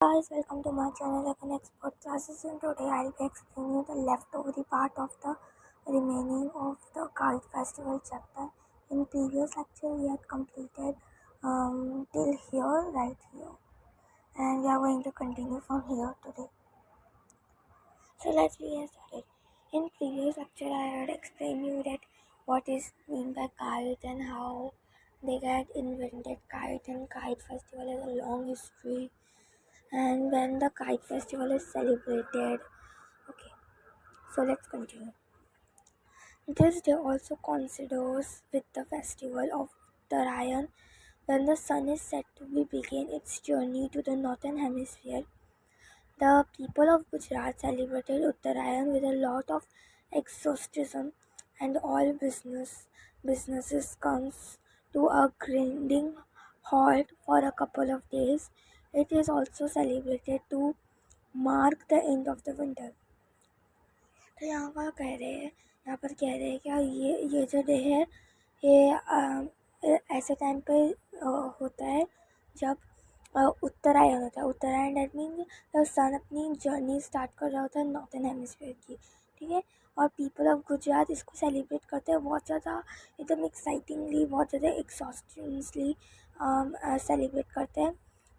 Guys, welcome to my channel Again Expert Classes, and today I'll be explaining you the leftover part of the remaining of the Kite Festival chapter. In previous lecture we had completed till here, right here, and we are going to continue from here today. So let's begin started. In previous lecture I had explained you that what is mean by kite and how they get invented. Kite and Kite Festival has a long history and when the Kite Festival is celebrated. Okay, so let's continue. This day also considers with the festival of Uttarayan, when the sun is said to begin its journey to the northern hemisphere. The people of Gujarat celebrated Uttarayan with a lot of exhaustion, and all businesses comes to a grinding halt for a couple of days. It is also celebrated to mark the end of the winter. तो यहाँ पर कह रहे हैं क्या ये जो day है ये ऐसे टाइम पे होता है जब उत्तरायण होता है. उत्तरायण डेट मीन द सन अपनी जर्नी स्टार्ट कर रहा होता है नॉर्थन हेमिस्फीयर की. ठीक है, और पीपल ऑफ गुजरात इसको सेलिब्रेट करते हैं बहुत ज़्यादा एकदम एक्साइटिंगली, बहुत ज़्यादा एक्सॉस्टिंगली सेलिब्रेट करते हैं.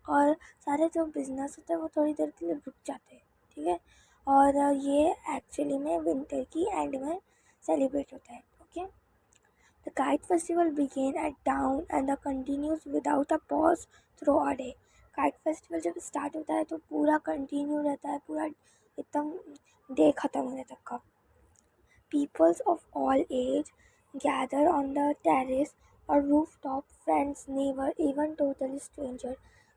और सारे जो बिजनेस होते हैं वो थोड़ी देर के लिए रुक जाते हैं. ठीक है, और ये एक्चुअली में विंटर की एंड में सेलिब्रेट होता है. Okay, the kite festival begin at dawn and the continues without a pause through a day. Kite festival जब स्टार्ट होता है तो पूरा कंटिन्यू रहता है, पूरा एकदम डे ख़त्म होने तक का. Peoples of all age gather on the terrace or rooftop, friends, neighbor, even total stranger,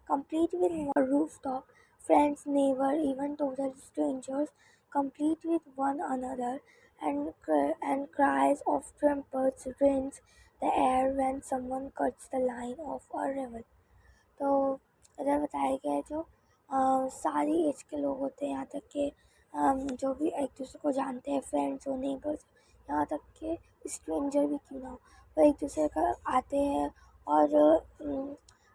complete with rooftop, friends, neighbor, even total strangers, complete with one another, and cries of trumpets rends the air when someone cuts the line of a revel. तो इधर बताया गया है जो सारी as के लोग होते हैं, यहाँ तक के जो भी एक दूसरे को जानते हैं, फ्रेंड्स हो, नेबर्स, यहाँ तक के स्ट्रेंजर भी क्यों ना हो, वो एक दूसरे का आते हैं और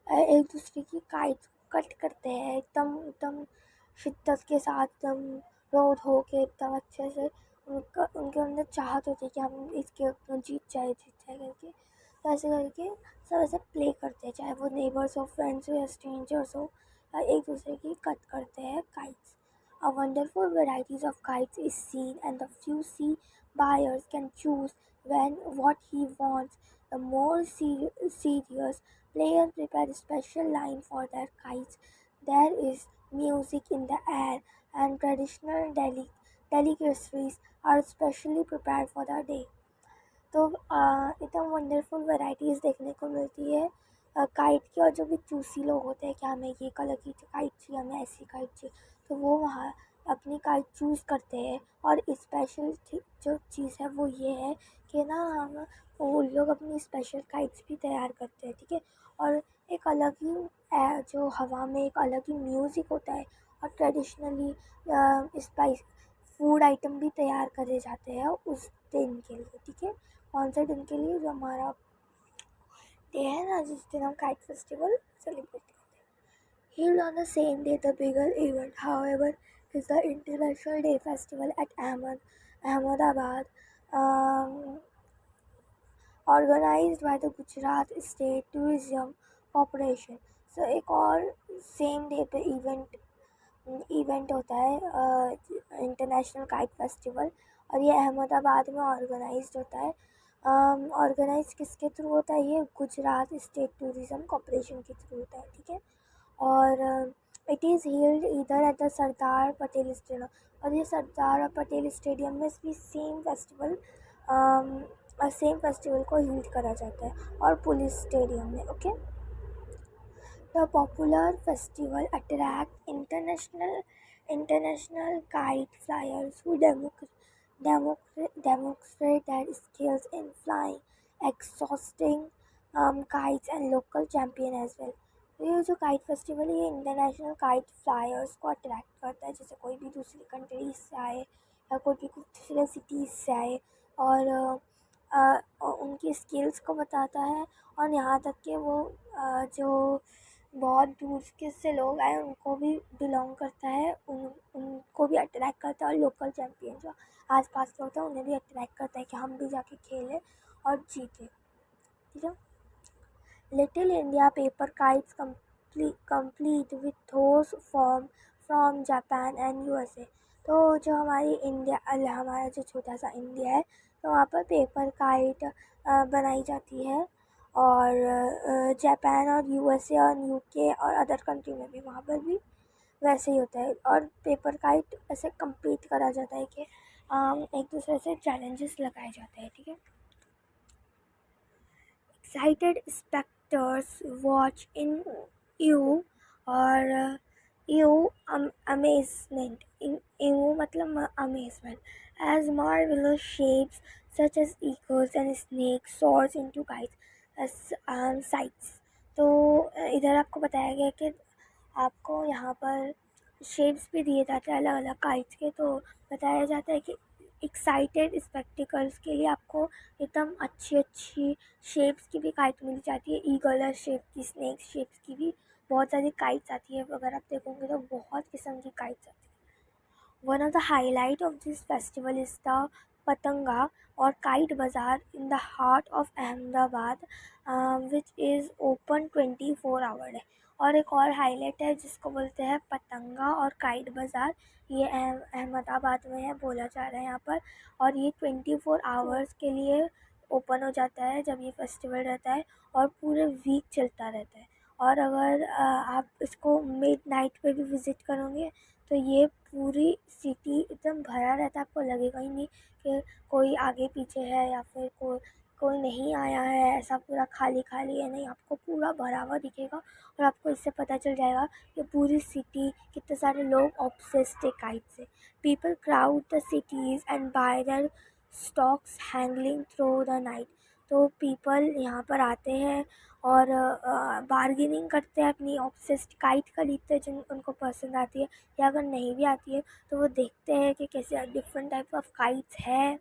एक दूसरे की काइट कट करते हैं एकदम एकदम शिद्दत के साथ, एकदम रो धो के एकदम अच्छे से. उनके अंदर चाहत होती है कि हम इसके जीत जाए करके. तो ऐसे करके सब ऐसे प्ले करते हैं, चाहे वो नेबर्स हो, फ्रेंड्स हो या स्ट्रेंजर्स हो, एक दूसरे की कट करते हैं kites. A wonderful varieties of kites is seen, and the few sea buyers can choose what he wants. The more serious player prepare a special line for their kites. There is music in the air, and traditional delicacies are specially prepared for the day. तो एकदम wonderful varieties देखने को मिलती है kite की. और जो भी चूसी लोग होते हैं कि हमें ये कलर की काइट चाहिए, हमें ऐसी काइट चाहिए, तो वो वहाँ अपनी काइट चूज़ करते हैं. और स्पेशल जो चीज़ है वो ये है कि ना हम वो लोग अपनी स्पेशल काइट्स भी तैयार करते हैं. ठीक है, और एक अलग ही जो हवा में एक अलग ही म्यूज़िक होता है, और ट्रेडिशनली स्पाइस फूड आइटम भी तैयार करे जाते हैं उस दिन के लिए. ठीक है, कौन से दिन के लिए, जो हमारा डे है ना जिस दिन हम काइट फेस्टिवल सेलिब्रेट करते हैं. Held on the same day, the bigger event, however, is the International Day Festival at Ahmedabad, um, organized by the Gujarat State Tourism Corporation. So एक और सेम डे पे इवेंट होता है international kite festival, और ये अहमदाबाद में organised होता है. ऑर्गेनाइज किसके थ्रू होता है, ये गुजरात स्टेट टूरिज़म कॉर्पोरेशन के थ्रू होता है. ठीक है, और इट इज़ हेल्ड इधर at the Sardar Patel stadium, और ये सरदार पटेल स्टेडियम में भी सेम फेस्टिवल को होल्ड करा जाता है, और पुलिस स्टेडियम में. Okay, the popular festival attracts international kite flyers who demonstrate their skills in flying exhausting kites, and local champion as well. तो ये जो काइट फेस्टिवल है ये इंटरनेशनल काइट फ्लायर्स को अट्रैक्ट करता है, जैसे कोई भी दूसरी कंट्रीज से आए या कोई भी दूसरे सिटीज़ से आए, और उनकी स्किल्स को बताता है. और यहाँ तक कि वो जो बहुत दूर के से लोग आए उनको भी बिलोंग करता है, उनको भी अट्रैक्ट करता है, और लोकल चैम्पियन जो आस पास के होते हैं उन्हें भी अट्रैक्ट करता है कि हम भी जाके खेलें और जीतें, ठीक है। Little India paper kites complete with those from Japan and USA. तो जो हमारा जो छोटा सा इंडिया है, तो वहाँ पर पेपर काइट बनाई जाती है, और जापान और यूएसए और यूके और अदर कंट्री में भी वहाँ पर भी वैसे ही होता है, और पेपर काइट ऐसे compete करा जाता है कि एक दूसरे से चैलेंजेस लगाए जाते हैं, ठीक है। Excited spectators watch in awe और amazement, in awe मतलब amazement, as marvelous shapes such as eagles and snakes soars into kites as sights। तो इधर आपको बताया गया कि आपको यहाँ पर शेप्स भी दिए जाते हैं अलग अलग काइट्स के, तो बताया जाता है कि एक्साइटेड स्पेक्टिकल्स के लिए आपको एकदम अच्छी अच्छी शेप्स की भी काइट मिल जाती है, ईगलर शेप की, स्नेक शेप्स की भी बहुत सारी काइट्स आती है, अगर आप देखोगे तो बहुत किस्म की काइट्स आती है। One of the highlight of this festival is the Patanga or Kite Bazaar in the heart of Ahmedabad, which is open 24 our है। और एक और हाईलाइट है जिसको बोलते हैं पतंगा और काइट बाज़ार, ये अहमदाबाद में है, बोला जा रहा है यहाँ पर, और ये 24 आवर्स के लिए ओपन हो जाता है जब ये फेस्टिवल रहता है, और पूरे वीक चलता रहता है। और अगर आप इसको मिड नाइट पे भी विज़िट करोगे तो ये पूरी सिटी एकदम भरा रहता है, आपको लगेगा ही नहीं कि कोई आगे पीछे है या फिर कोई नहीं आया है, ऐसा पूरा खाली खाली है, नहीं, आपको पूरा भरा हुआ दिखेगा, और आपको इससे पता चल जाएगा कि पूरी सिटी, कितने सारे लोग ऑब्सेस्ड है काइट से। People crowd the cities and by their stocks handling through the night. तो पीपल यहाँ पर आते हैं और बार्गेनिंग करते हैं, अपनी ऑब्सेस्ड काइट खरीदते हैं जिन उनको पसंद आती है, या अगर नहीं भी आती है तो वो देखते हैं कि कैसे डिफरेंट टाइप ऑफ काइट्स है।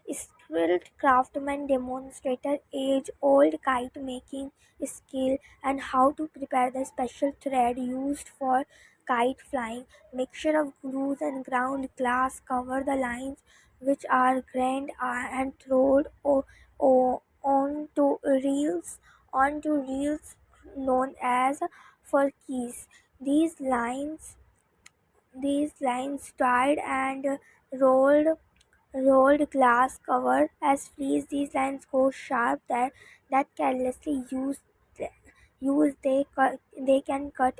Skilled craftsmen demonstrated age-old kite-making skill and how to prepare the special thread used for kite flying. Mixture of glues and ground glass cover the lines, which are grained and thrown onto reels known as furkeys. These lines dried and rolled rolled glass covered as fleas. These lines go sharp that carelessly used they can cut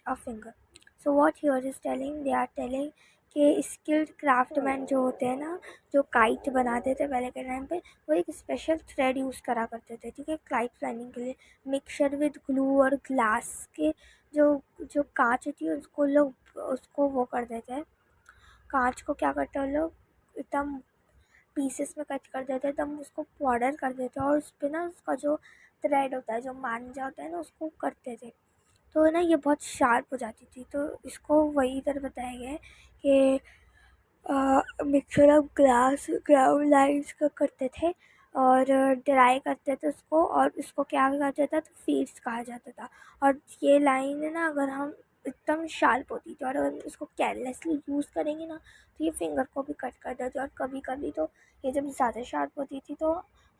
a finger. So what here is telling, they are telling कि skilled craftsman जो होते हैं ना, जो kite बनाते थे पहले के टाइम पे, वो एक स्पेशल थ्रेड यूज़ करा करते थे, ठीक है, काइट फ्लाइंग के लिए। मिक्सचर विद ग्लू और ग्लास के जो जो कांच होती है उसको वो कर देते हैं, कांच को क्या करते हैं लोग, एकदम पीसेस में कट कर देते हैं, तब उसको पाउडर कर देते हैं, और उस पर ना उसका जो थ्रेड होता है, जो मांझा होता है ना, उसको करते थे, तो ना ये बहुत शार्प हो जाती थी। तो इसको वही इधर बताया गया है कि mixture of glass ground lines का करते थे, और ड्राई करते थे उसको, और उसको क्या कहा जाता था, तो फीड्स कहा जाता था। और ये लाइन है ना, अगर हम एकदम शार्प होती थी और अगर उसको केयरलेसली यूज़ करेंगे ना, तो ये फिंगर को भी कट कर देती, और कभी कभी तो ये जब ज़्यादा शार्प होती थी तो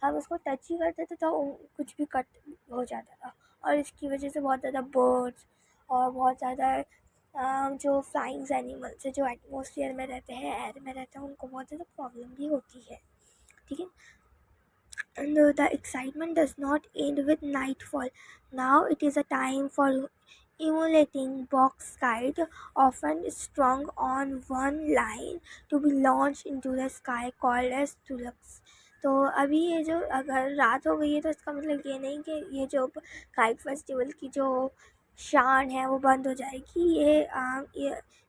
हम उसको टच ही करते थे तो कुछ भी कट हो जाता था, और इसकी वजह से बहुत ज़्यादा बर्ड्स और बहुत ज़्यादा जो फ्लाइंग्स एनिमल्स है, जो एटमॉस्फेयर में रहते हैं, एयर में रहते हैं, उनको बहुत ज़्यादा प्रॉब्लम भी होती है, ठीक है। And the excitement does not end with nightfall. Now it is a time for emulating box kite, often strung on one line to be launched into the sky, called as tulips। तो अभी ये जो अगर रात हो गई है तो इसका मतलब ये नहीं कि ये जो काइट फेस्टिवल की जो शान है वो बंद हो जाएगी।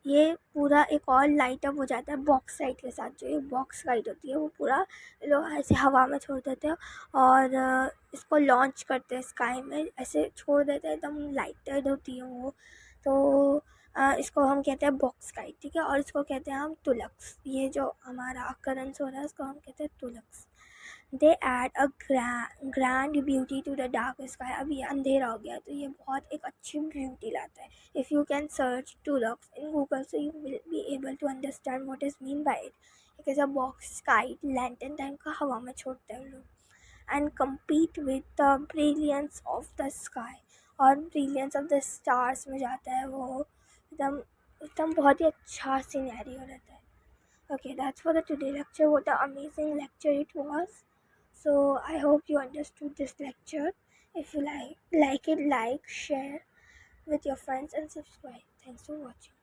ये पूरा एक और लाइट अप हो जाता है बॉक्स काइट के साथ। जो ये बॉक्स काइट होती है वो पूरा लोग ऐसे हवा में छोड़ देते हैं, और इसको लॉन्च करते हैं स्काई में, ऐसे छोड़ देते हैं, एकदम लाइटेड होती है वो। तो इसको हम कहते हैं बॉक्स काइट, ठीक है, और इसको कहते हैं हम तुलक्स। ये जो हमारा अकरेंस हो रहा है इसको हम कहते हैं तुलक्स। They add a grand beauty to the dark sky. अब ये अंधेरा हो गया तो ये बहुत एक अच्छी ब्यूटी लाता है. If you can search tulips in Google, so you will be able to understand what is mean by it. It is a box kite lantern time का हवा में छोड़ते हैं लोग, and compete with the brilliance of the sky. और brilliance of the stars में जाता है वो, एकदम एकदम बहुत ही अच्छा सिनेरियो रहता है. Okay, that's for the today lecture. What an amazing lecture it was. So I hope you understood this lecture. If you like it, like, share with your friends and subscribe. Thanks for watching.